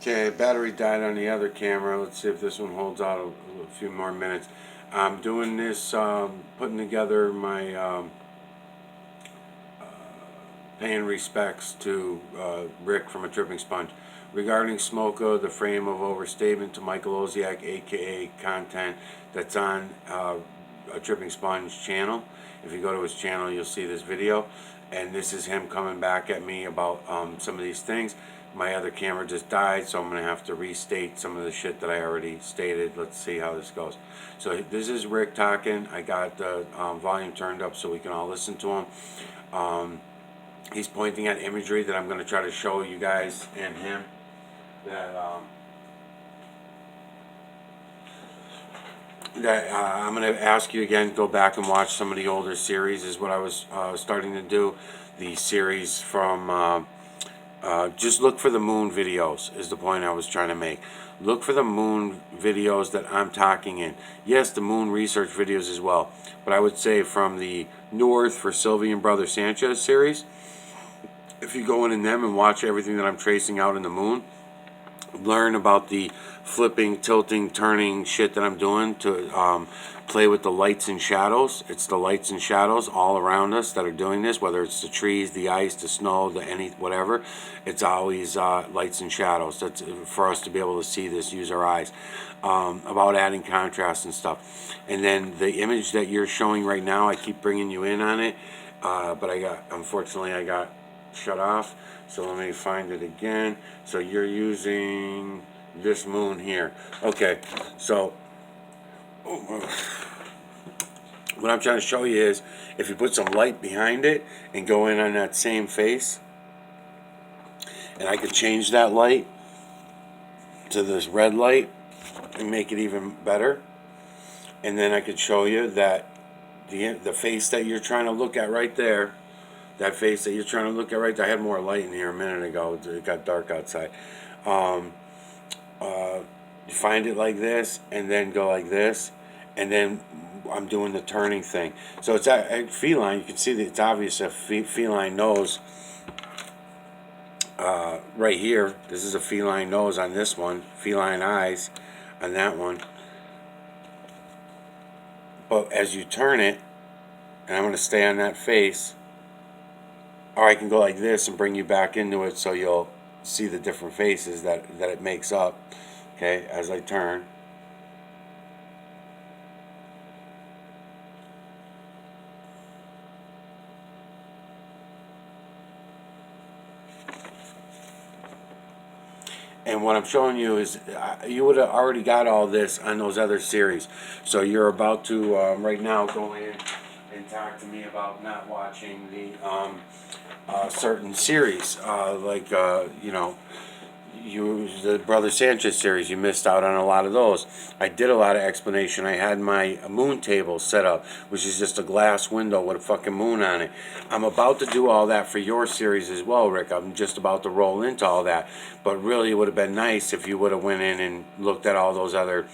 Okay, battery died on the other camera. Let's see if this one holds out a few more minutes. I'm doing this, putting together my paying respects to Rick from A Tripping Sponge. Regarding Smoko, the frame of overstatement to Michael Oziak, aka content that's on A Tripping Sponge channel. If you go to his channel, you'll see this video. And this is him coming back at me about some of these things. My other camera just died, so I'm going to have to restate some of the shit that I already stated. Let's see how this goes. So this is Rick talking. I got the volume turned up so we can all listen to him. He's pointing at imagery that I'm going to try to show you guys and him. That I'm going to ask you again, go back and watch some of the older series is what I was starting to do. The series from... just look for the moon videos is the point I was trying to make. Look for the moon videos that I'm talking in. Yes, the moon research videos as well. But I would say from the North for Sylvie and Brother Sanchez series, if you go in them and watch everything that I'm tracing out in the moon, learn about the flipping, tilting, turning shit that I'm doing to play with the lights and shadows. It's the lights and shadows all around us that are doing this, whether it's the trees, the ice, the snow, whatever. It's always lights and shadows. That's for us to be able to see this, use our eyes. About adding contrast and stuff. And then the image that you're showing right now, I keep bringing you in on it, but unfortunately I got shut off. So let me find it again. So you're using this moon here. Okay, so what I'm trying to show you is if you put some light behind it and go in on that same face, and I could change that light to this red light and make it even better. And then I could show you that the face that you're trying to look at right there, that face that you're trying to look at right there, I had more light in here a minute ago. It got dark outside. Find it like this, and then go like this, and then I'm doing the turning thing. So it's a feline. You can see that it's obvious a feline nose right here. This is a feline nose on this one. Feline eyes on that one. But as you turn it, and I'm going to stay on that face, or I can go like this and bring you back into it so you'll see the different faces that it makes up, okay, as I turn. And what I'm showing you is you would have already got all this on those other series. So you're about to, right now, go in and talk to me about not watching the certain series. The Brother Sanchez series, you missed out on a lot of those. I did a lot of explanation. I had my moon table set up, which is just a glass window with a fucking moon on it. I'm about to do all that for your series as well, Rick. I'm just about to roll into all that. But really, it would have been nice if you would have went in and looked at all those other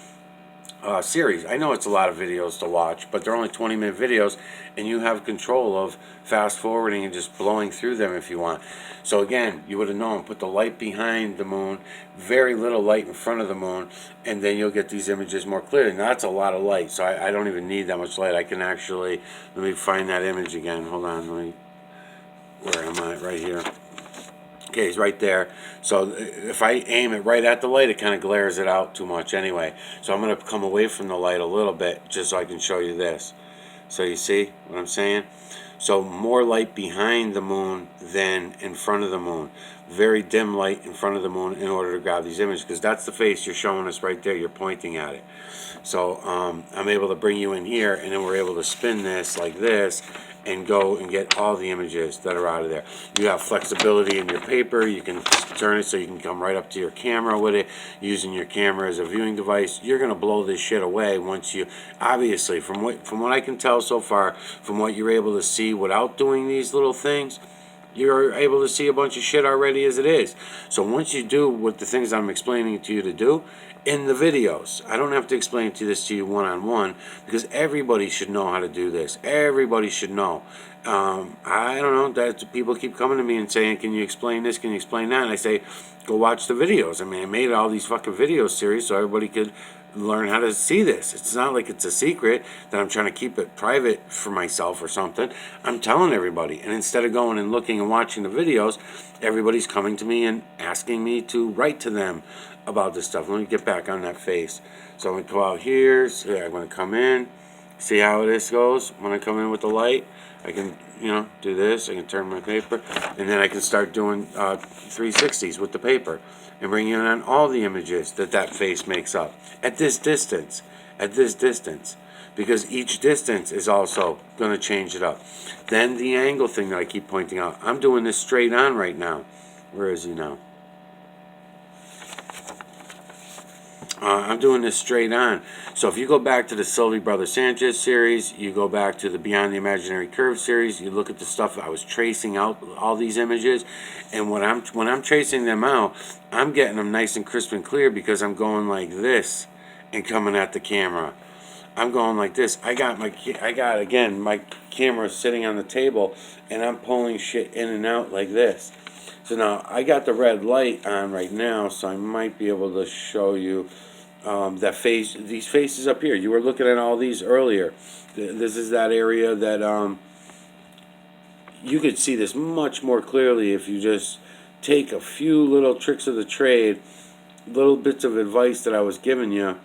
series. I know it's a lot of videos to watch, but they're only 20-minute videos, and you have control of fast forwarding and just blowing through them if you want. So again, you would have known, put the light behind the moon, very little light in front of the moon, and then you'll get these images more clearly. Now that's a lot of light, so I don't even need that much light. I can actually, let me find that image again. Hold on, where am I? Right here. Okay, it's right there. So if I aim it right at the light, it kind of glares it out too much anyway. So I'm going to come away from the light a little bit just so I can show you this. So you see what I'm saying? So more light behind the moon than in front of the moon. Very dim light in front of the moon in order to grab these images, because that's the face you're showing us right there. You're pointing at it. So I'm able to bring you in here, and then we're able to spin this like this and go and get all the images that are out of there. You have flexibility in your paper. You can turn it so you can come right up to your camera with it, using your camera as a viewing device. You're going to blow this shit away once you, obviously, from what I can tell so far, from what you're able to see without doing these little things, you're able to see a bunch of shit already as it is. So once you do what the things I'm explaining to you to do in the videos, I don't have to explain this to you one-on-one, because everybody should know how to do this. Everybody should know. I don't know, that people keep coming to me and saying, can you explain this, can you explain that? And I say, go watch the videos. I mean, I made all these fucking video series so everybody could learn how to see this. It's not like it's a secret that I'm trying to keep it private for myself or something. I'm telling everybody. And instead of going and looking and watching the videos, everybody's coming to me and asking me to write to them about this stuff. Let me get back on that face. So I'm going to go out here. So I'm going to come in. See how this goes when I come in with the light. I can, do this. I can turn my paper. And then I can start doing 360s with the paper and bring in on all the images that face makes up at this distance. Because each distance is also going to change it up. Then the angle thing that I keep pointing out. I'm doing this straight on right now. Where is he now? I'm doing this straight on. So if you go back to the Sylvie Brother Sanchez series, you go back to the Beyond the Imaginary Curve series, you look at the stuff I was tracing out, all these images, and when I'm tracing them out, I'm getting them nice and crisp and clear because I'm going like this and coming at the camera. I'm going like this. I got again my camera sitting on the table, and I'm pulling shit in and out like this. So now I got the red light on right now, so I might be able to show you that face. These faces up here. You were looking at all these earlier. This is that area that you could see this much more clearly if you just take a few little tricks of the trade, little bits of advice that I was giving you.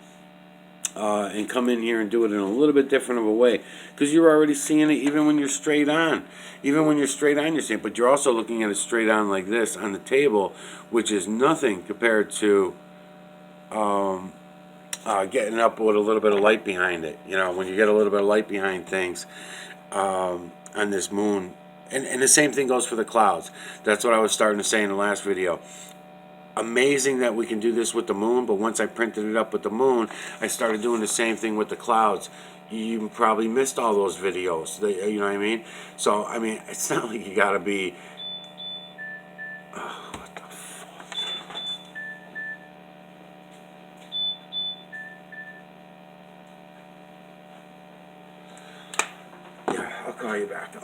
And come in here and do it in a little bit different of a way, because you're already seeing it even when you're straight on. Even when you're straight on, you're seeing it, but you're also looking at it straight on like this on the table, which is nothing compared to getting up with a little bit of light behind it. When you get a little bit of light behind things on this moon. And the same thing goes for the clouds. That's what I was starting to say in the last video. Amazing that we can do this with the moon, but once I printed it up with the moon, I started doing the same thing with the clouds. You probably missed all those videos, you know what I mean? So, I mean, it's not like you gotta be... Oh, what the fuck? Yeah, I'll call you back.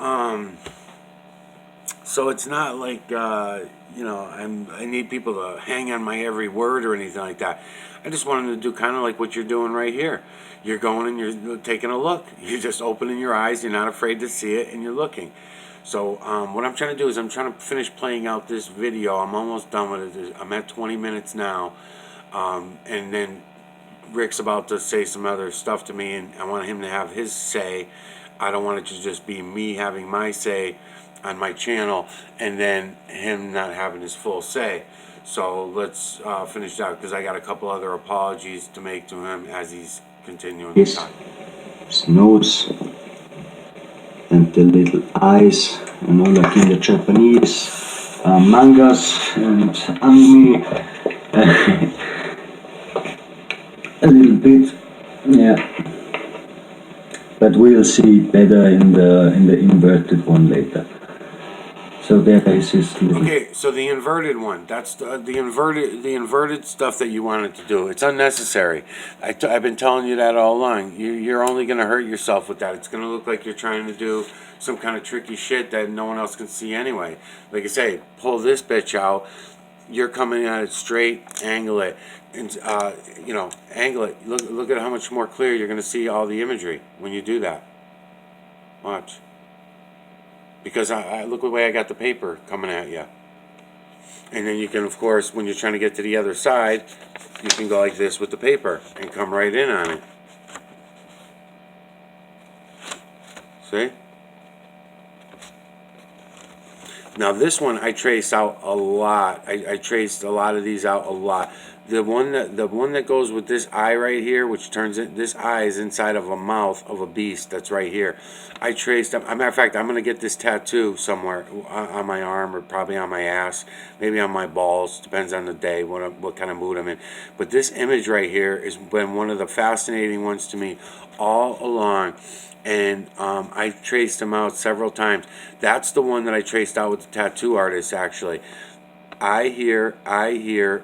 So it's not like, I need people to hang on my every word or anything like that. I just wanted to do kind of like what you're doing right here. You're going and you're taking a look. You're just opening your eyes. You're not afraid to see it, and you're looking. So what I'm trying to do is I'm trying to finish playing out this video. I'm almost done with it. I'm at 20 minutes now. And then Rick's about to say some other stuff to me, and I want him to have his say. I don't want it to just be me having my say on my channel and then him not having his full say. So let's finish out, because I got a couple other apologies to make to him as he's continuing to talk. His nose and the little eyes, like in the Japanese mangas and anime. A little bit, yeah. But we'll see better in the inverted one later. So there is his little... Okay, so the inverted one, that's the inverted stuff that you wanted to do. It's unnecessary. I've been telling you that all along. You're only going to hurt yourself with that. It's going to look like you're trying to do some kind of tricky shit that no one else can see anyway. Like I say, pull this bitch out. You're coming at it straight, angle it, and angle it. Look at how much more clear you're going to see all the imagery when you do that. Watch. Because I look the way I got the paper coming at you. And then you can, of course, when you're trying to get to the other side, you can go like this with the paper and come right in on it. See? Now this one I traced out a lot. I traced a lot of these out a lot. The one that goes with this eye right here, which turns it, this eye is inside of a mouth of a beast that's right here. I traced. As a matter of fact, I'm gonna get this tattoo somewhere on my arm or probably on my ass, maybe on my balls. Depends on the day, what kind of mood I'm in. But this image right here has been one of the fascinating ones to me all along. And I traced them out several times. That's the one that I traced out with the tattoo artist, actually. Eye here,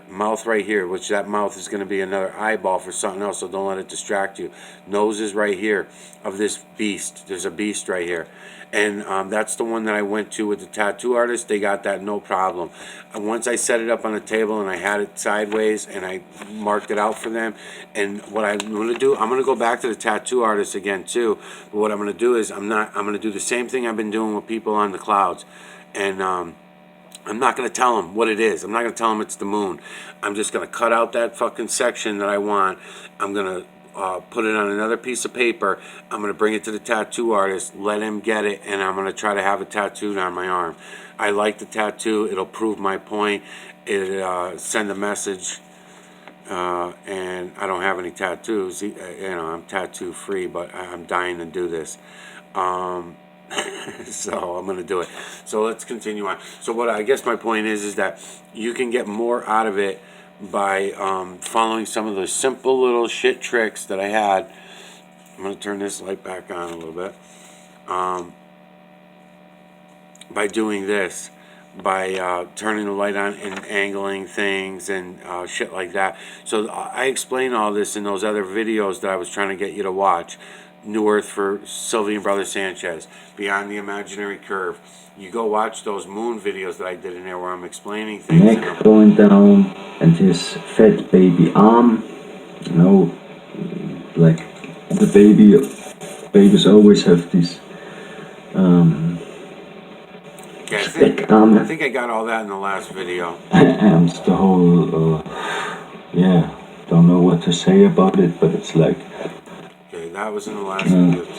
mouth right here, which that mouth is going to be another eyeball for something else, so don't let it distract you. Nose is right here of this beast. There's a beast right here. And that's the one that I went to with the tattoo artist. They got that no problem. And once I set it up on the table and I had it sideways and I marked it out for them, and what I'm going to do, I'm going to go back to the tattoo artist again too. But what I'm going to do is I'm going to do the same thing I've been doing with people on the clouds. And I'm not going to tell them what it is. I'm not going to tell them it's the moon. I'm just going to cut out that fucking section that I want. I'm going to put it on another piece of paper. I'm going to bring it to the tattoo artist, let him get it, and I'm going to try to have it tattooed on my arm. I like the tattoo. It'll prove my point. It send a message. And I don't have any tattoos. I'm tattoo free, but I'm dying to do this. So I'm going to do it. So let's continue on. So what I guess my point is that you can get more out of it by following some of the simple little shit tricks that I had. I'm going to turn this light back on a little bit. By doing this, by turning the light on and angling things and shit like that. So I explain all this in those other videos that I was trying to get you to watch. New Earth for Sylvie and Brother Sanchez, Beyond the Imaginary Curve. You go watch those moon videos that I did in there where I'm explaining things. Neck going down and his fat baby arm, like the babies always have this okay, I think I got all that in the last video. And the whole, don't know what to say about it, but it's like, okay, that was in the last video too.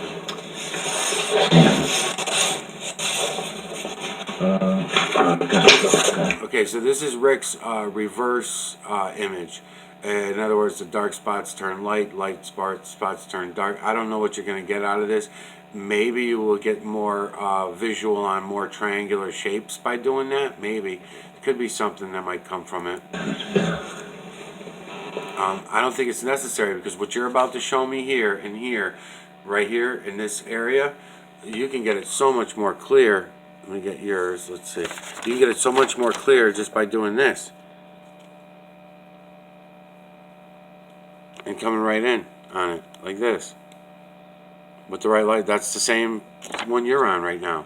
Okay, so this is Rick's reverse image. In other words, the dark spots turn light, light spots turn dark. I don't know what you're going to get out of this. Maybe you will get more visual on more triangular shapes by doing that. Maybe. It could be something that might come from it. I don't think it's necessary because what you're about to show me here and here, right here in this area, you can get it so much more clear. Let me get yours. Let's see. You can get it so much more clear just by doing this. And coming right in on it, like this. With the right light, that's the same one you're on right now.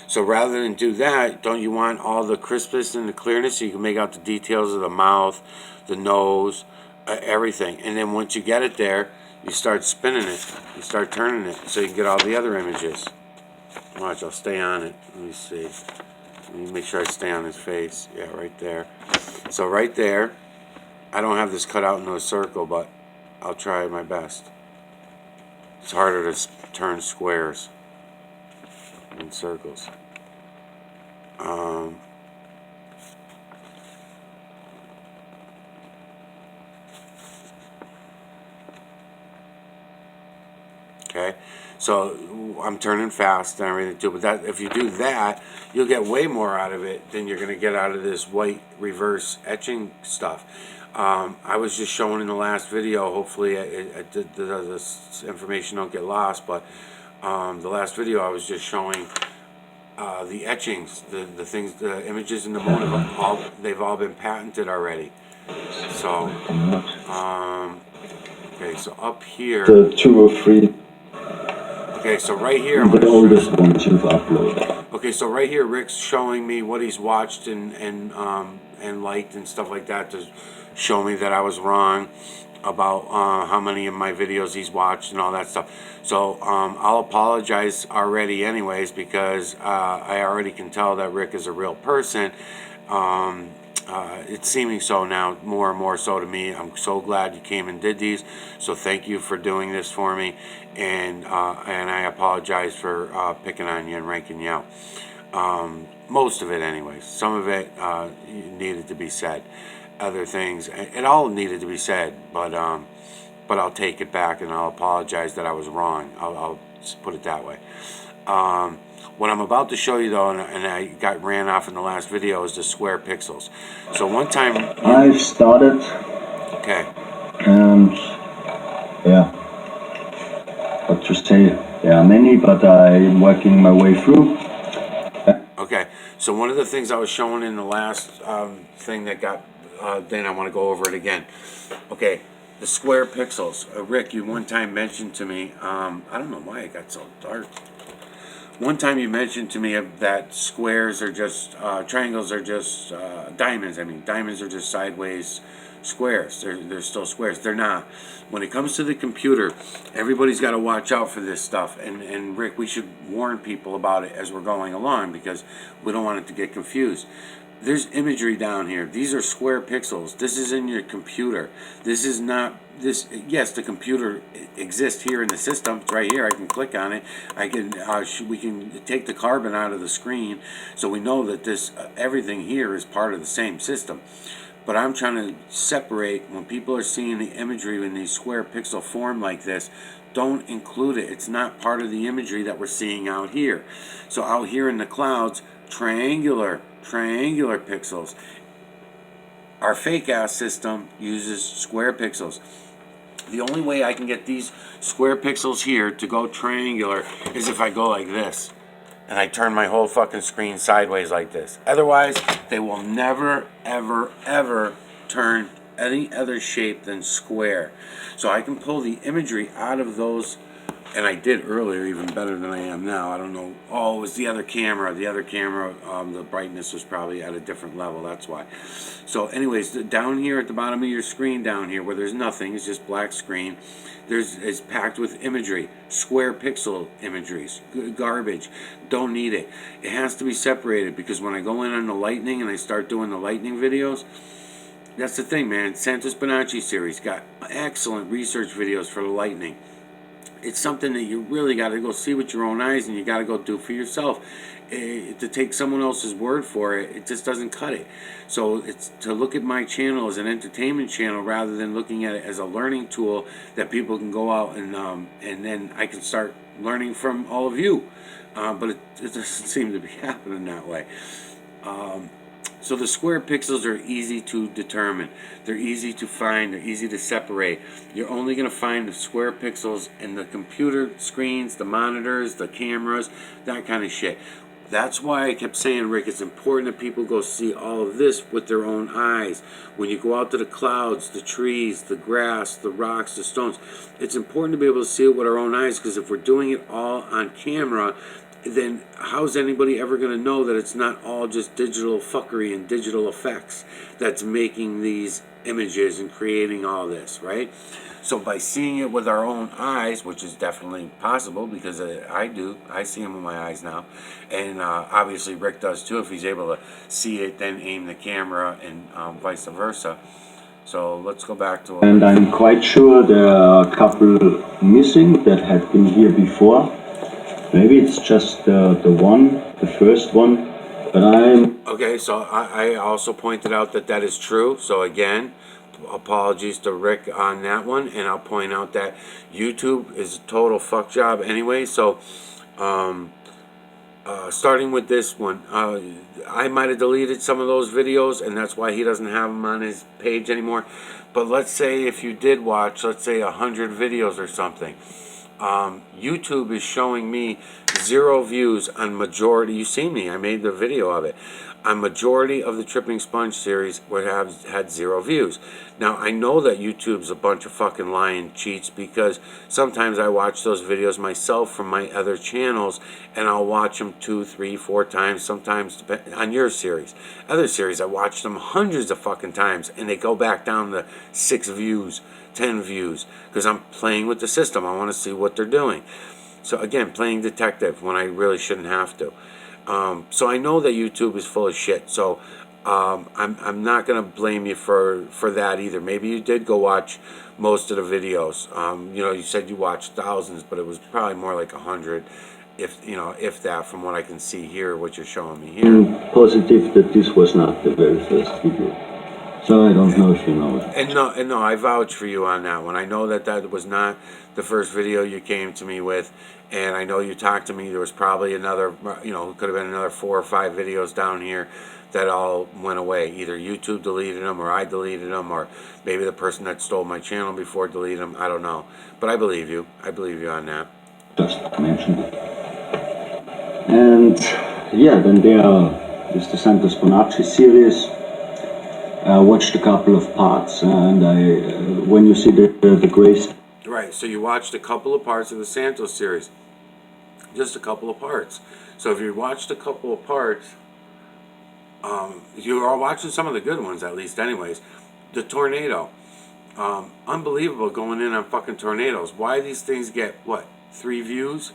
So rather than do that, don't you want all the crispness and the clearness so you can make out the details of the mouth, the nose, everything. And then once you get it there, you start spinning it. You start turning it so you can get all the other images. Watch, I'll stay on it. Let me see. Let me make sure I stay on his face. Yeah, right there. So right there, I don't have this cut out into a circle, but I'll try my best. It's harder to turn squares in circles. Okay, so I'm turning fast and everything too, but that if you do that, you'll get way more out of it than you're going to get out of this white reverse etching stuff. I was just showing in the last video, hopefully this information don't get lost, but the last video I was just showing the etchings, the things, the images in the moon, they've all been patented already. So, okay, so up here. The 2 or 3. Okay, so right here, The oldest ones you've uploaded. Okay, so right here, Rick's showing me what he's watched and liked and stuff like that to show me that I was wrong about how many of my videos he's watched and all that stuff. So I'll apologize already anyways because I already can tell that Rick is a real person. It's seeming so now, more and more so to me. I'm so glad you came and did these. So thank you for doing this for me, and I apologize for picking on you and ranking you out. Most of it, anyways. Some of it needed to be said, other things. It all needed to be said, but I'll take it back and I'll apologize that I was wrong. I'll just put it that way. What I'm about to show you though, and I got ran off in the last video, is the square pixels. So one time, I've started, okay, and yeah, what to say, there are many, but I'm working my way through. okay. So one of the things I was showing in the last thing that got, then I want to go over it again. Okay, the square pixels. Rick, you one time mentioned to me, I don't know why it got so dark. One time you mentioned to me that squares are just, triangles are just diamonds. I mean, diamonds are just sideways squares. They're still squares. They're not. When it comes to the computer, everybody's got to watch out for this stuff. And Rick, we should warn people about it as we're going along because we don't want it to get confused. There's imagery down here. These are square pixels. This is in your computer. This is not this. Yes, the computer exists here in the system. It's right here. I can click on it. I can. We can take the carbon out of the screen, so we know that this everything here is part of the same system. But I'm trying to separate when people are seeing the imagery in these square pixel form like this. Don't include it. It's not part of the imagery that we're seeing out here. So out here in the clouds, triangular pixels. Our fake ass system uses square pixels. The only way I can get these square pixels here to go triangular is if I go like this and I turn my whole fucking screen sideways like this. Otherwise, they will never, ever, ever turn any other shape than square. So I can pull the imagery out of those, and I did earlier even better than I am now. I don't know. Oh, it was the other camera. The other camera, the brightness was probably at a different level. That's why. So anyways, down here at the bottom of your screen down here where there's nothing, it's just black screen, it's packed with imagery, square pixel imageries, garbage. Don't need it. It has to be separated because when I go in on the lightning and I start doing the lightning videos, that's the thing, man. Santos Bonacci series got excellent research videos for the lightning. It's something that you really got to go see with your own eyes and you got to go do for yourself. To take someone else's word for it, it just doesn't cut it. So it's to look at my channel as an entertainment channel rather than looking at it as a learning tool that people can go out and then I can start learning from all of you. But it doesn't seem to be happening that way. So the square pixels are easy to determine. They're easy to find. They're easy to separate. You're only going to find the square pixels in the computer screens, the monitors, the cameras, that kind of shit. That's why I kept saying, Rick, it's important that people go see all of this with their own eyes. When you go out to the clouds, the trees, the grass, the rocks, the stones, it's important to be able to see it with our own eyes because if we're doing it all on camera, then how's anybody ever going to know that it's not all just digital fuckery and digital effects that's making these images and creating all this, right? So by seeing it with our own eyes, which is definitely possible because I see them with my eyes now, and obviously Rick does too if he's able to see it, then aim the camera and vice versa. So let's go back to. And I'm quite sure there are a couple missing that had been here before. Maybe it's just the first one, but I'm... Okay, so I also pointed out that is true. So again, apologies to Rick on that one, and I'll point out that YouTube is a total fuck job anyway. So, starting with this one, I might have deleted some of those videos, and that's why he doesn't have them on his page anymore. But let's say if you did watch, let's say 100 videos or something. YouTube is showing me 0 views on majority. You see me, I made the video of it. On majority of the Tripping Sponge series would have had 0 views. Now I know that YouTube's a bunch of fucking lying cheats because sometimes I watch those videos myself from my other channels and I'll watch them 2, 3, 4 times, sometimes on your series. Other series I watch them hundreds of fucking times and they go back down to 6 views, 10 views because I'm playing with the system. I want to see what they're doing. So again, playing detective when I really shouldn't have to. So I know that YouTube is full of shit. So I'm not gonna blame you for that either. Maybe you did go watch most of the videos. You said you watched thousands, but it was probably more like 100, if that, from what I can see here, what you're showing me here. I'm positive that this was not the very first video. So I don't know if you know it. And no, I vouch for you on that one. I know that that was not the first video you came to me with, and I know you talked to me. There was probably another, could have been another 4 or 5 videos down here that all went away. Either YouTube deleted them, or I deleted them, or maybe the person that stole my channel before deleted them. I don't know, but I believe you. I believe you on that. Just mentioned it. And yeah, then there is the Santos Bonacci series. I watched a couple of parts, and when you see the Grace. Right. So you watched a couple of parts of the Santos series, just a couple of parts. So if you watched a couple of parts, you are watching some of the good ones, at least, anyways. The tornado, unbelievable going in on fucking tornadoes. Why these things get what 3 views?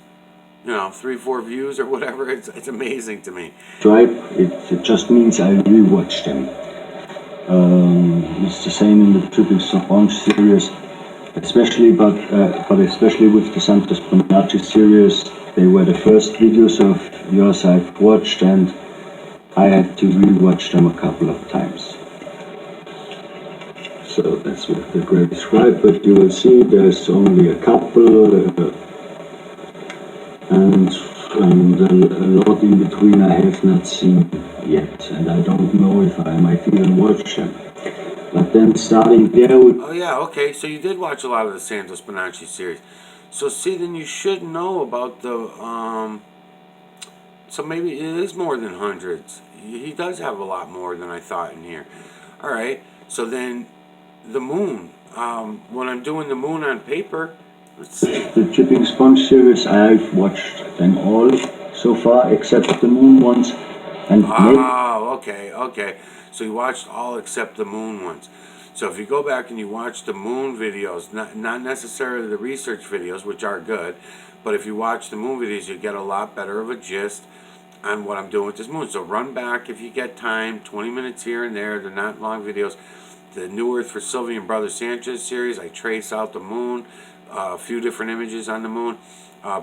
3, 4 views or whatever. It's amazing to me. Stripe, it just means I rewatched them. It's the same in the Trippi Series, but especially with the Santos Bonacci series. They were the first videos of yours I've watched, and I had to rewatch them a couple of times. So that's with the Great Scribe, but you will see there's only a couple, and a lot in between I have not seen yet, and I don't know if I might even watch them. But then starting there with... Oh yeah, okay. So you did watch a lot of the Santos Bonacci series. So see, then you should know about the So maybe it is more than hundreds. He does have a lot more than I thought in here. All right. So then the moon. When I'm doing the moon on paper, let's see. The Chipping Sponge series, I've watched them all so far, except the moon ones. And Okay. So you watched all except the moon ones. So if you go back and you watch the moon videos, not necessarily the research videos, which are good, but if you watch the moon videos, you get a lot better of a gist on what I'm doing with this moon. So run back if you get time, 20 minutes here and there. They're not long videos. The New Earth for Sylvia and Brother Sanchez series, I trace out the moon, a few different images on the moon.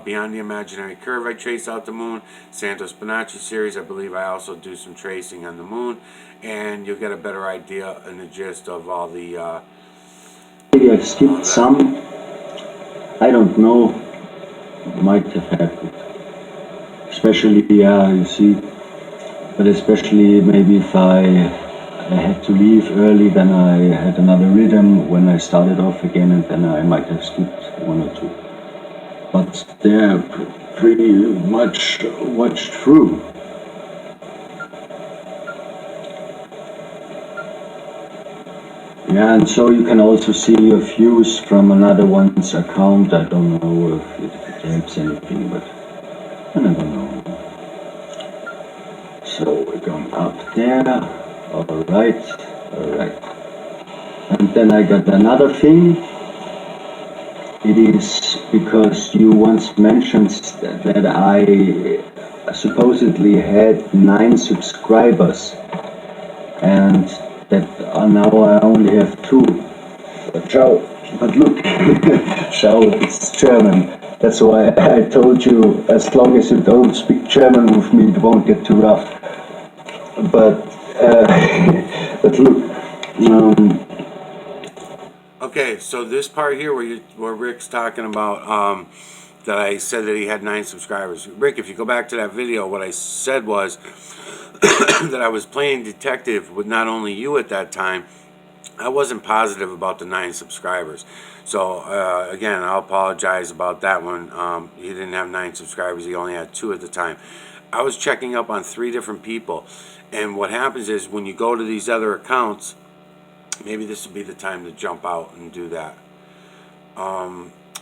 Beyond the Imaginary Curve, I trace out the moon. Santos Bonacci series, I believe I also do some tracing on the moon, and you'll get a better idea and the gist of all the. Maybe I've skipped some. I don't know. Might have happened. Especially, yeah, you see. But especially maybe if I had to leave early, then I had another rhythm when I started off again, and then I might have skipped 1 or 2. But they're pretty much watched through. Yeah, and so you can also see your views from another one's account. I don't know if it helps anything, but I never know. So we're going up there. Alright. And then I got another thing. It is because you once mentioned that I supposedly had 9 subscribers, and that now I only have 2. Ciao. But look, ciao, it's German. That's why I told you, as long as you don't speak German with me, it won't get too rough. But, but look, Okay, so this part here where Rick's talking about that I said that he had 9 subscribers. Rick, if you go back to that video, what I said was that I was playing detective with not only you at that time. I wasn't positive about the 9 subscribers. So again, I'll apologize about that one. He didn't have 9 subscribers. He only had 2 at the time. I was checking up on 3 different people. And what happens is when you go to these other accounts, maybe this would be the time to jump out and do that.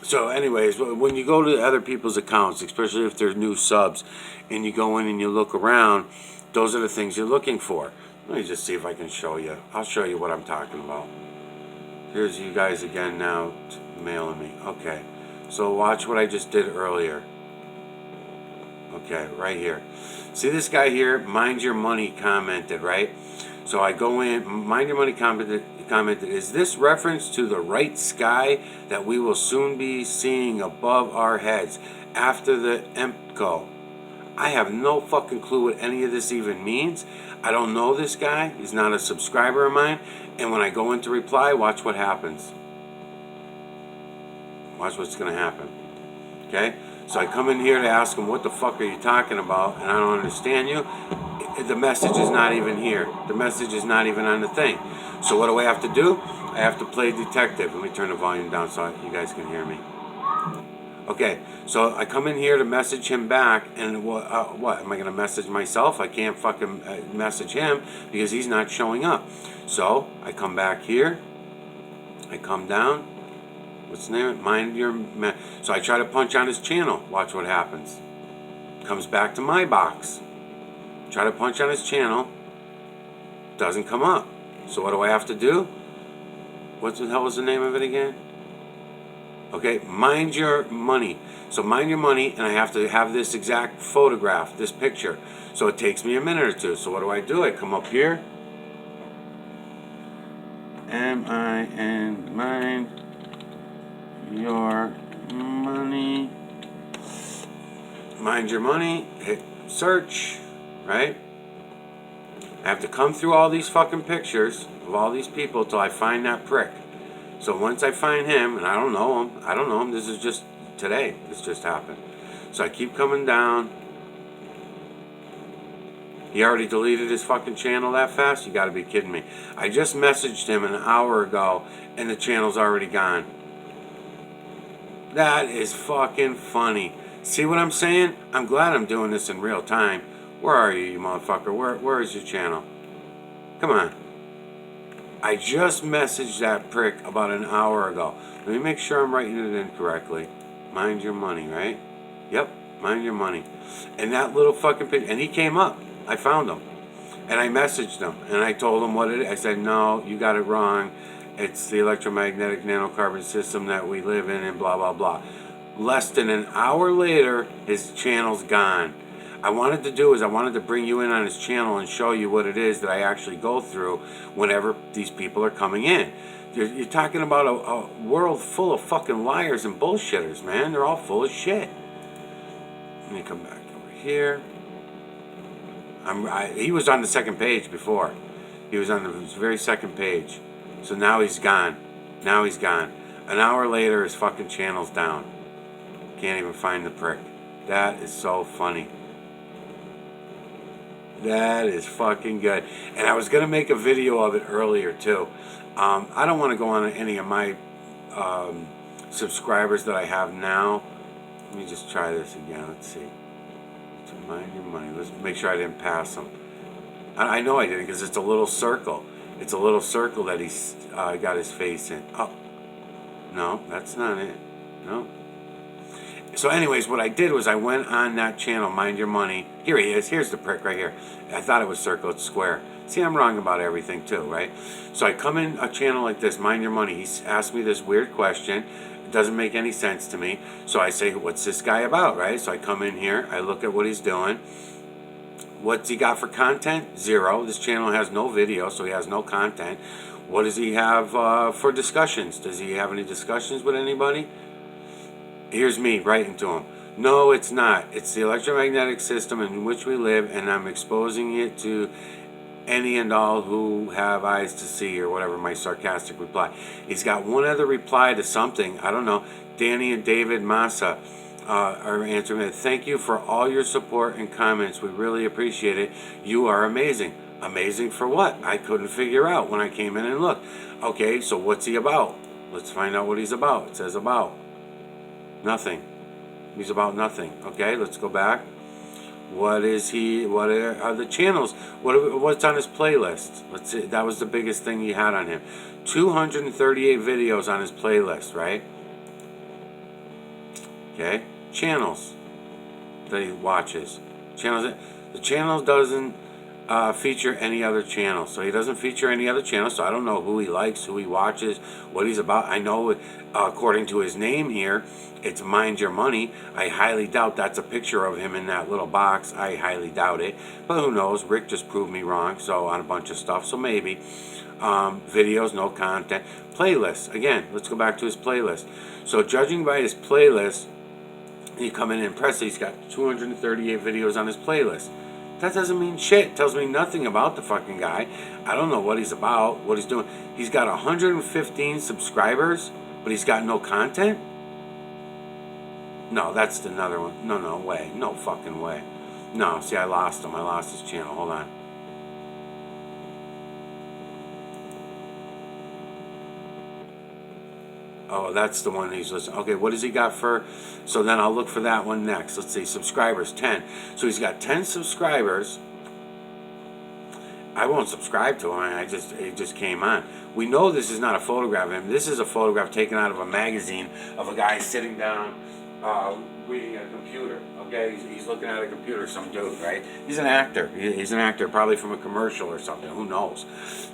So anyways, when you go to other people's accounts, especially if they're new subs, and you go in and you look around, those are the things you're looking for. Let me just see if I can show you. I'll show you what I'm talking about. Here's you guys again now mailing me. Okay. So watch what I just did earlier. Okay, right here. See this guy here? Mind Your Money commented, right? So I go in, Mind Your Money commented, is this reference to the right sky that we will soon be seeing above our heads after the EMCO? I have no fucking clue what any of this even means. I don't know this guy. He's not a subscriber of mine. And when I go in to reply, watch what happens. Watch what's going to happen. Okay? So I come in here to ask him, what the fuck are you talking about? And I don't understand you. The message is not even here. The message is not even on the thing. So what do I have to do? I have to play detective. Let me turn the volume down so you guys can hear me. Okay, so I come in here to message him back, and what? Am I going to message myself? I can't fucking message him because he's not showing up. So I come back here. I come down. What's the name? Mind your... So I try to punch on his channel. Watch what happens. Comes back to my box. Try to punch on his channel. Doesn't come up. So what do I have to do? What the hell was the name of it again? Okay, mind your money. So mind your money, and I have to have this exact photograph, this picture. So it takes me a minute or two. So what do? I come up here. M-I-N, mind your money. Mind your money. Hit search, right? I have to come through all these fucking pictures of all these people till I find that prick. So once I find him, and I don't know him, this is just today, this just happened. So I keep coming down. He already deleted his fucking channel that fast? You gotta be kidding me. I just messaged him an hour ago, and the channel's already gone. That is fucking funny. See what I'm saying? I'm glad I'm doing this in real time. Where are you motherfucker? Where is your channel? Come on. I just messaged that prick about an hour ago. Let me make sure I'm writing it in correctly. Mind your money, right? Yep, mind your money. And that little fucking picture, and he came up. I found him. And I messaged him, and I told him what it is. I said, no, you got it wrong. It's the electromagnetic nanocarbon system that we live in, and blah, blah, blah. Less than an hour later, his channel's gone. I wanted to bring you in on his channel and show you what it is that I actually go through whenever these people are coming in. You're talking about a world full of fucking liars and bullshitters, man. They're all full of shit. Let me come back over here. He was on the second page before. He was on the very second page. So now he's gone. Now he's gone. An hour later, his fucking channel's down. Can't even find the prick. That is so funny. That is fucking good. And I was going to make a video of it earlier, too. I don't want to go on any of my subscribers that I have now. Let me just try this again. Let's see. To mind your money. Let's make sure I didn't pass them. I know I didn't because it's a little circle. It's a little circle that he's got his face in. Oh. No, that's not it. No. So anyways, what I did was I went on that channel, Mind Your Money. Here he is. Here's the prick right here. I thought it was circle. It's square. See, I'm wrong about everything too, right? So I come in a channel like this, Mind Your Money. He's asked me this weird question. It doesn't make any sense to me. So I say, what's this guy about, right? So I come in here. I look at what he's doing. What's he got for content? Zero. This channel has no video, so he has no content. What does he have for discussions? Does he have any discussions with anybody? Here's me writing to him. No, it's not. It's the electromagnetic system in which we live, and I'm exposing it to any and all who have eyes to see, or whatever my sarcastic reply. He's got one other reply to something. I don't know. Danny and David Massa are answering it. Thank you for all your support and comments. We really appreciate it. You are amazing. Amazing for what? I couldn't figure out when I came in and looked. Okay, so what's he about? Let's find out what he's about. It says about. Nothing. He's about nothing. Okay, let's go back. What is he? What are the channels? What's on his playlist? Let's see. That was the biggest thing he had on him. 238 videos on his playlist, right? Okay. Channels that he watches. Channels. The channel doesn't feature any other channel. So he doesn't feature any other channel. So I don't know who he likes, who he watches, what he's about. I know, according to his name here, it's Mind Your Money. I highly doubt that's a picture of him in that little box. I highly doubt it. But who knows? Rick just proved me wrong. So on a bunch of stuff. So maybe. Videos, no content. Playlists. Again, let's go back to his playlist. So judging by his playlist, You come in and press it, he's got 238 videos on his playlist. That doesn't mean shit. It tells me nothing about the fucking guy. I don't know what he's about, what he's doing. He's got 115 subscribers, but he's got no content? No, that's another one. No way. No fucking way. No, see, I lost him. I lost his channel. Hold on. Oh, that's the one he's listening. Okay, what has he got for? So then I'll look for that one next. Let's see, subscribers, 10. So he's got 10 subscribers. I won't subscribe to him. It just came on. We know this is not a photograph of him. This is a photograph taken out of a magazine of a guy sitting down, reading a computer. Okay, he's looking at a computer. Some dude, right? He's an actor. He's an actor, probably from a commercial or something. Who knows?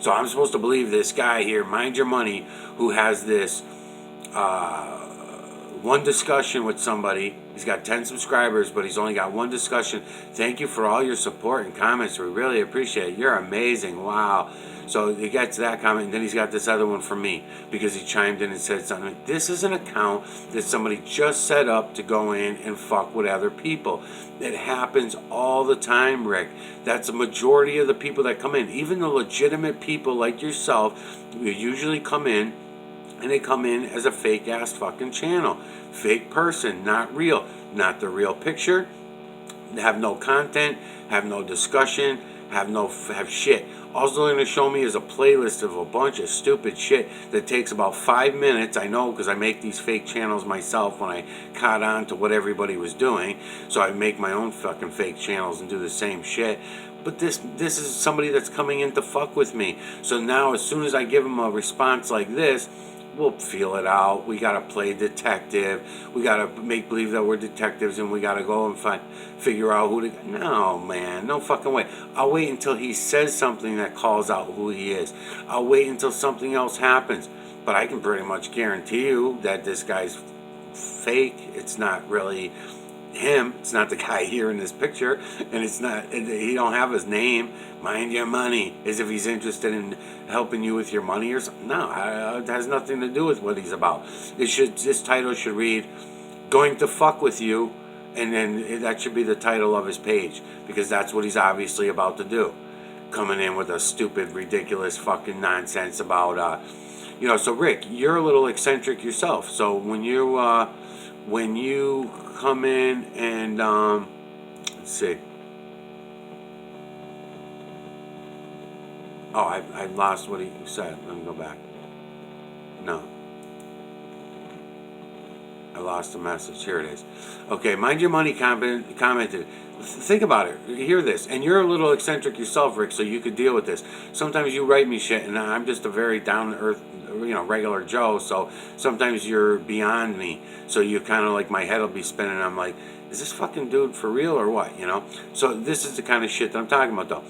So I'm supposed to believe this guy here, Mind Your Money, who has this one discussion with somebody. He's got 10 subscribers, but he's only got one discussion. Thank you for all your support and comments. We really appreciate it. You're amazing. Wow. So he gets that comment, and then he's got this other one from me because he chimed in and said something. This is an account that somebody just set up to go in and fuck with other people. It happens all the time, Rick. That's a majority of the people that come in. Even the legitimate people like yourself, you usually come in, and they come in as a fake ass fucking channel. Fake person, not real. Not the real picture. Have no content, have no discussion, have shit. All they're going to show me is a playlist of a bunch of stupid shit that takes about 5 minutes. I know because I make these fake channels myself when I caught on to what everybody was doing. So I make my own fucking fake channels and do the same shit. But this is somebody that's coming in to fuck with me. So now as soon as I give them a response like this, we'll feel it out. We gotta play detective. We gotta make believe that we're detectives, and we gotta go and figure out who to. No, man, no fucking way. I'll wait until he says something that calls out who he is. I'll wait until something else happens. But I can pretty much guarantee you that this guy's fake. It's not really him. It's not the guy here in this picture, and it's not. He don't have his name. Mind Your Money, as if he's interested in helping you with your money or something. No, it has nothing to do with what he's about. This title should read, "Going to Fuck with You," and then that should be the title of his page, because that's what he's obviously about to do. Coming in with a stupid, ridiculous fucking nonsense about, So Rick, you're a little eccentric yourself. So when you come in and let's see. Oh, I lost what he said. Let me go back. No. I lost the message. Here it is. Okay, Mind Your Money commented. Think about it. Hear this. And you're a little eccentric yourself, Rick, so you could deal with this. Sometimes you write me shit, and I'm just a very down-to-earth, regular Joe, so sometimes you're beyond me. So you kind of like, my head will be spinning, and I'm like, is this fucking dude for real or what, So this is the kind of shit that I'm talking about, though.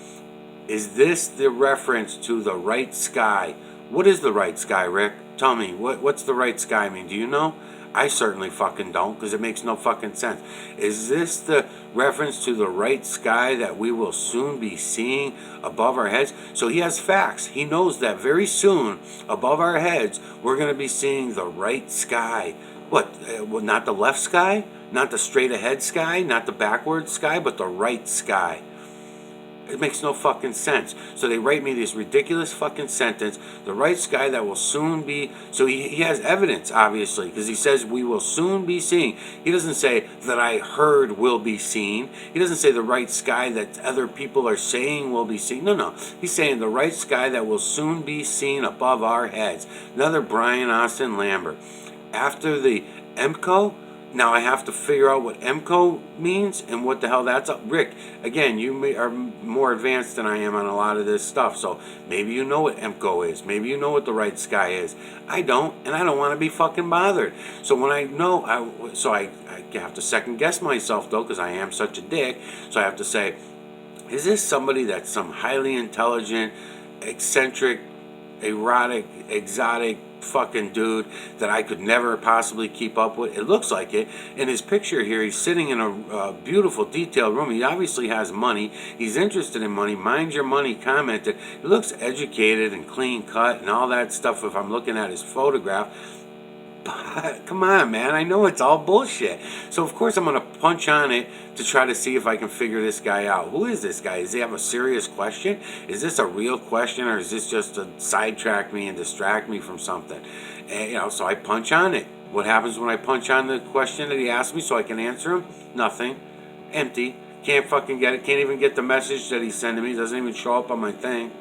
Is this the reference to the right sky? What is the right sky, Rick? Tell me, what's the right sky mean? Do you know? I certainly fucking don't, because it makes no fucking sense. Is this the reference to the right sky that we will soon be seeing above our heads? So he has facts. He knows that very soon, above our heads, we're going to be seeing the right sky. What? Well, not the left sky? Not the straight ahead sky? Not the backward sky? But the right sky. It makes no fucking sense. So they write me this ridiculous fucking sentence, the right sky that will soon be. So he has evidence, obviously, because he says we will soon be seeing. He doesn't say that I heard will be seen. He doesn't say the right sky that other people are saying will be seen. No. He's saying the right sky that will soon be seen above our heads. Another Brian Austin Lambert. After the EMCO, now I have to figure out what EMCO means and what the hell that's up. Rick, again, you are more advanced than I am on a lot of this stuff, so maybe you know what EMCO is. Maybe you know what the right sky is. I don't, and I don't want to be fucking bothered. So when I know, I have to second guess myself, though, because I am such a dick. So I have to say, is this somebody that's some highly intelligent, eccentric, erotic, exotic fucking dude that I could never possibly keep up with? It looks like it. In his picture here, he's sitting in a beautiful, detailed room. He obviously has money. He's interested in money. Mind Your Money commented. He looks educated and clean cut and all that stuff if I'm looking at his photograph. But come on, man. I know it's all bullshit. So of course I'm gonna punch on it to try to see if I can figure this guy out. Who is this guy? Does he have a serious question? Is this a real question, or is this just to sidetrack me and distract me from something? And, so I punch on it. What happens when I punch on the question that he asked me so I can answer him? Nothing. Empty. Can't fucking get it. Can't even get the message that he's sending me. It doesn't even show up on my thing.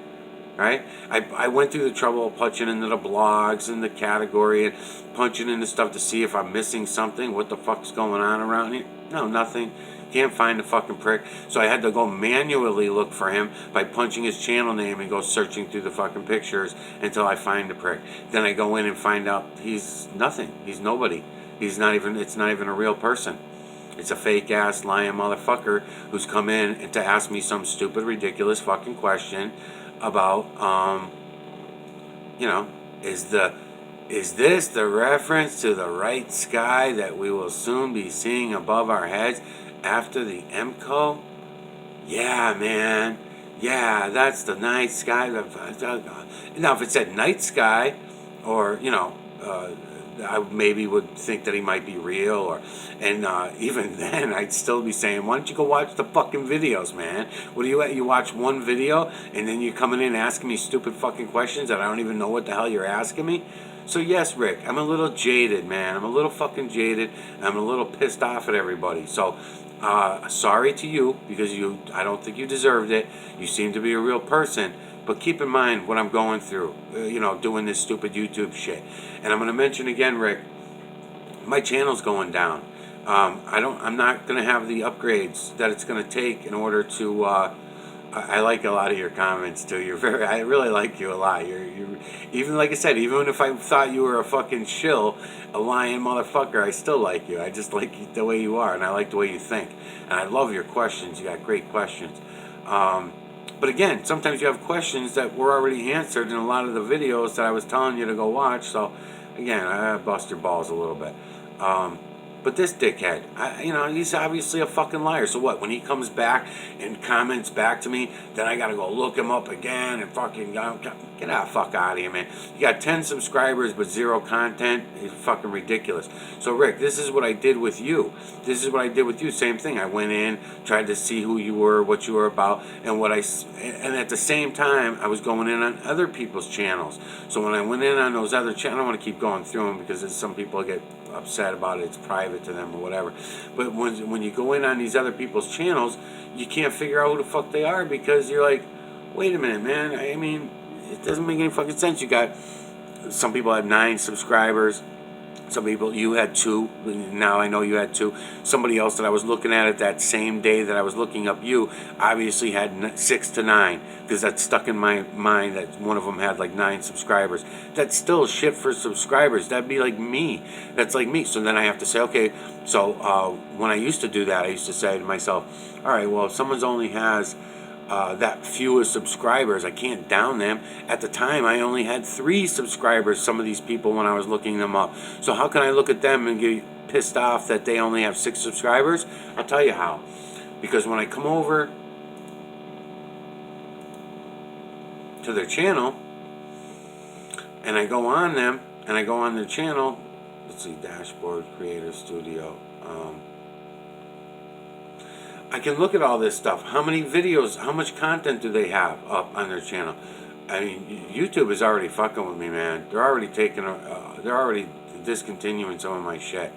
Right? I went through the trouble of punching into the blogs and the category and punching into stuff to see if I'm missing something. What the fuck's going on around here? No, nothing. Can't find the fucking prick. So I had to go manually look for him by punching his channel name and go searching through the fucking pictures until I find the prick. Then I go in and find out he's nothing. He's nobody. It's not even a real person. It's a fake ass lying motherfucker who's come in to ask me some stupid, ridiculous fucking question about, is this the reference to the right sky that we will soon be seeing above our heads after the MCO? Yeah, man. Yeah, that's the night sky. Now, if it said night sky, or, I maybe would think that he might be real, and even then I'd still be saying, why don't you go watch the fucking videos, man? What do you at? You watch one video and then you're coming in asking me stupid fucking questions that I don't even know what the hell you're asking me? So yes, Rick, I'm a little jaded, man. I'm a little fucking jaded. I'm a little pissed off at everybody. So sorry to you, because I don't think you deserved it. You seem to be a real person. But keep in mind what I'm going through, doing this stupid YouTube shit. And I'm going to mention again, Rick, my channel's going down. I'm not going to have the upgrades that it's going to take in order to. I like a lot of your comments too. I really like you a lot. You're even, like I said, even if I thought you were a fucking shill, a lying motherfucker, I still like you. I just like the way you are, and I like the way you think, and I love your questions. You got great questions. But again, sometimes you have questions that were already answered in a lot of the videos that I was telling you to go watch. So, again, I bust your balls a little bit. But this dickhead, he's obviously a fucking liar. So what? When he comes back and comments back to me, then I gotta go look him up again and fucking get the fuck out of here, man. You got 10 subscribers but 0 content. It's fucking ridiculous. So Rick, this is what I did with you. Same thing. I went in, tried to see who you were, what you were about, and at the same time, I was going in on other people's channels. So when I went in on those other channels, I don't want to keep going through them because some people get upset about it. It's private to them or whatever. But when you go in on these other people's channels, you can't figure out who the fuck they are, because you're like, wait a minute, man. I mean, it doesn't make any fucking sense. You got some people have 9 subscribers. Some people, you had 2. Now I know you had 2. Somebody else that I was looking at it that same day that I was looking up you obviously had 6 to 9, because that's stuck in my mind that one of them had like 9 subscribers. That's still shit for subscribers. That'd be like me. That's like me. So then I have to say, okay, so when I used to do that, I used to say to myself, all right, well, if someone's only has that few subscribers, I can't down them. At the time, I only had 3 subscribers, some of these people, when I was looking them up. So how can I look at them and get pissed off that they only have 6 subscribers? I'll tell you how. Because when I come over to their channel and I go on them and I go on their channel, let's see, dashboard, creator studio, I can look at all this stuff. How many videos, how much content do they have up on their channel? I mean, YouTube is already fucking with me, man. They're already they're already discontinuing some of my shit.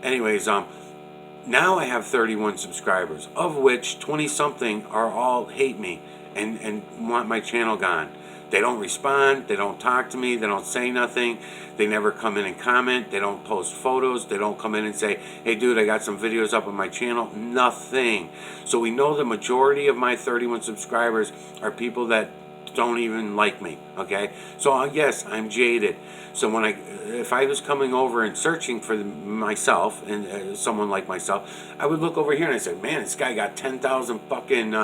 Anyways, now I have 31 subscribers, of which 20 something are all hate me and want my channel gone. They don't respond, they don't talk to me, they don't say nothing, they never come in and comment, they don't post photos, they don't come in and say, hey dude, I got some videos up on my channel, nothing. So we know the majority of my 31 subscribers are people that don't even like me, okay? So yes, I'm jaded. So if I was coming over and searching for myself, and someone like myself, I would look over here and I said, man, this guy got 10,000 fucking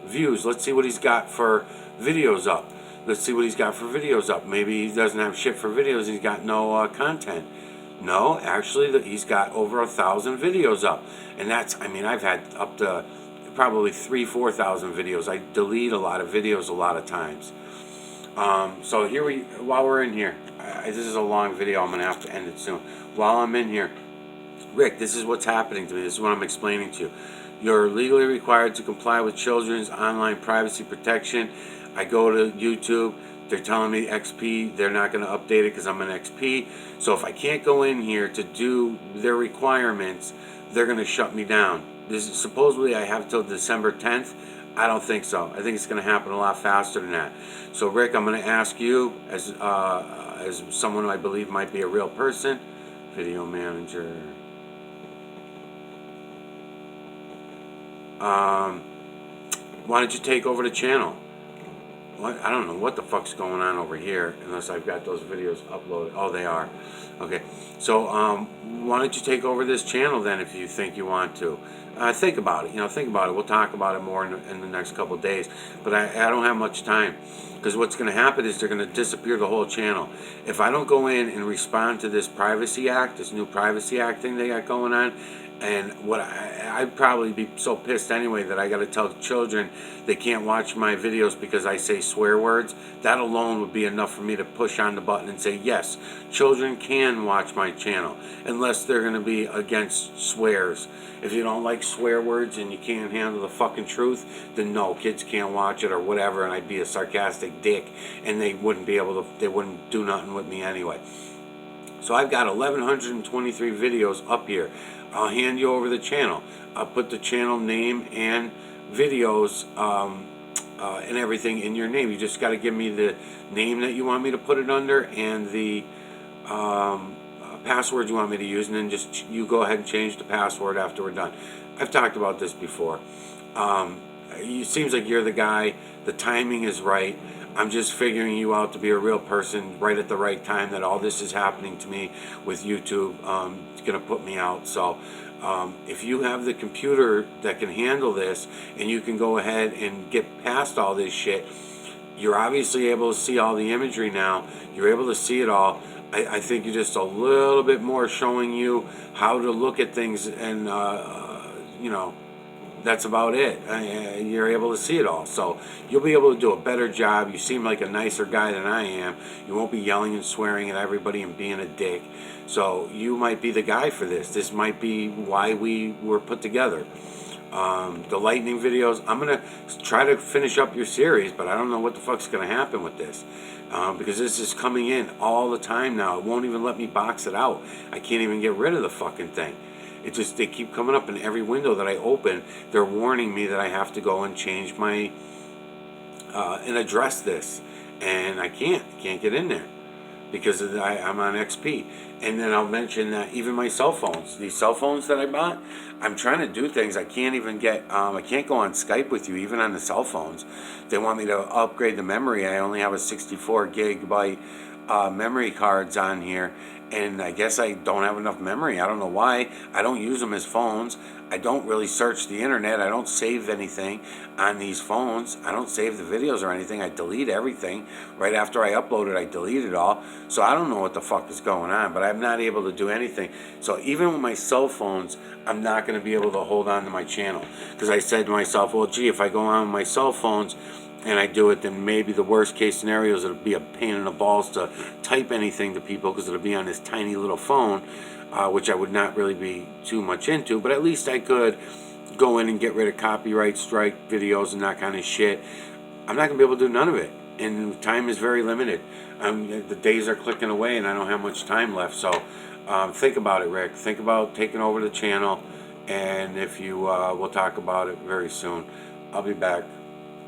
views. Let's see what he's got for videos up. Let's see what he's got for videos up. Maybe he doesn't have shit for videos. He's got no content. No, actually, he's got over 1,000 videos up. And I've had up to probably 3,000-4,000 videos. I delete a lot of videos a lot of times. So while we're in here, this is a long video. I'm gonna have to end it soon. While I'm in here, Rick, this is what's happening to me. This is what I'm explaining to you. You're legally required to comply with children's online privacy protection. I go to YouTube. They're telling me XP, they're not going to update it because I'm an XP. So if I can't go in here to do their requirements, they're going to shut me down. This is, supposedly I have till December 10th. I don't think so. I think it's going to happen a lot faster than that. So Rick, I'm going to ask you, as someone who I believe might be a real person, video manager. Why don't you take over the channel? What? I don't know what the fuck's going on over here, unless I've got those videos uploaded. Oh, they are. Okay. So, why don't you take over this channel then, if you think you want to? Think about it. Think about it. We'll talk about it more in the next couple of days. But I don't have much time, because what's going to happen is they're going to disappear the whole channel. If I don't go in and respond to this Privacy Act, this new Privacy Act thing they got going on, and what I'd probably be so pissed anyway that I got to tell children they can't watch my videos because I say swear words. That alone would be enough for me to push on the button and say, yes, children can watch my channel, unless they're going to be against swears. If you don't like swear words and you can't handle the fucking truth, then no, kids can't watch it or whatever, and I'd be a sarcastic dick, and they wouldn't do nothing with me anyway. So I've got 1,123 videos up here. I'll hand you over the channel. I'll put the channel name and videos and everything in your name. You just got to give me the name that you want me to put it under and the password you want me to use, and then just you go ahead and change the password after we're done. I've talked about this before. It seems like you're the guy. The timing is right. I'm just figuring you out to be a real person right at the right time, that all this is happening to me with YouTube. It's going to put me out. So if you have the computer that can handle this and you can go ahead and get past all this shit, you're obviously able to see all the imagery now. You're able to see it all. I think you're just a little bit more showing you how to look at things, and that's about it. You're able to see it all. So you'll be able to do a better job. You seem like a nicer guy than I am. You won't be yelling and swearing at everybody and being a dick. So you might be the guy for this. This might be why we were put together. The lightning videos, I'm going to try to finish up your series, but I don't know what the fuck's going to happen with this. Because this is coming in all the time now. It won't even let me box it out. I can't even get rid of the fucking thing. It just, they keep coming up in every window that I open. They're warning me that I have to go and change my, and address this. And I can't get in there because I'm on XP. And then I'll mention that even my cell phones, these cell phones that I bought, I'm trying to do things. I can't even get, I can't go on Skype with you, even on the cell phones. They want me to upgrade the memory. I only have a 64 gigabyte memory cards on here, and I guess I don't have enough memory. I don't know why. I don't use them as phones. I don't really search the internet. I don't save anything on these phones. I don't save the videos or anything. I delete everything. Right after I upload it, I delete it all. So I don't know what the fuck is going on, but I'm not able to do anything. So even with my cell phones, I'm not going to be able to hold on to my channel, because I said to myself, well, gee, if I go on my cell phones and I do it, then maybe the worst case scenario is it'll be a pain in the balls to type anything to people, because it'll be on this tiny little phone, which I would not really be too much into, but at least I could go in and get rid of copyright strike videos and that kind of shit. I'm not going to be able to do none of it, and time is very limited. The days are clicking away and I don't have much time left. So think about it, Rick. Think about taking over the channel, and if you we'll talk about it very soon. I'll be back.